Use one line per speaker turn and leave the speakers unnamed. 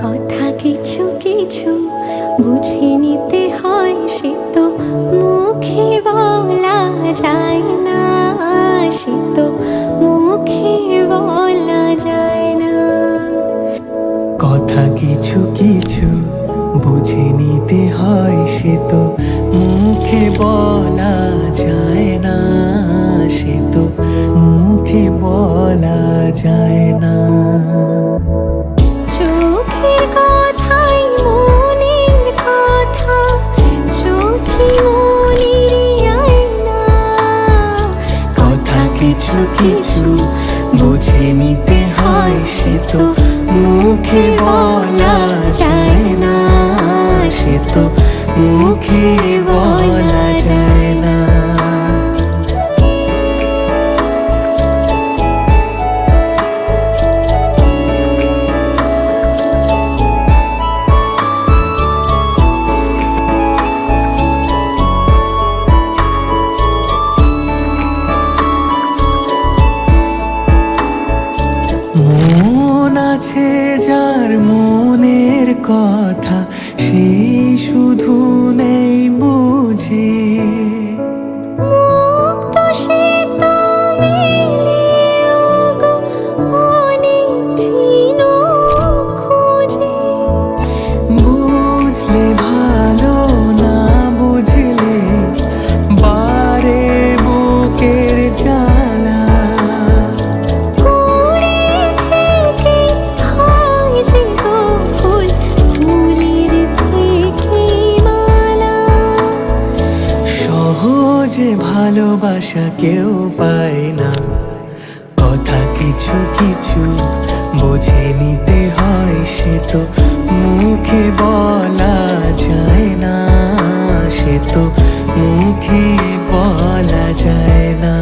কথা কিছু কিছু বুঝে নিতে হয়, সে তো মুখে বলা যায় না, সে তো মুখে বলা যায় না।
কথা কিছু কিছু বুঝে নিতে হয়, সে তো মুখে বলা যায় না, সে তো মুখে বলা যায় না।
চোখের কথাই মনের কথা, চোখই মনের আয়না।
কথা কিছু কিছু বুঝে নিতে হয়, সে তো মুখে বলা যায় না, সে তো মুখে বলা যায় না। মন আছে যার মনের কথা, সেই শুধু নেই বুঝে।
মুক্ত সে তো মেলেও গো অনেক ঝিনুক খুঁজে।
বুঝলে ভালো, না বুঝলে বারে বুকের জ্বালা।
কুড়ে থেকে হয় যে গো ফুল, ফুলের থেকে মালা।
সহজে ভালোবাসা কেউ পায় না, কথা কিছু কিছু বুঝে নিতে হয়, সে তো মুখে বলা যায় না, সে তো মুখে বলা যায় না।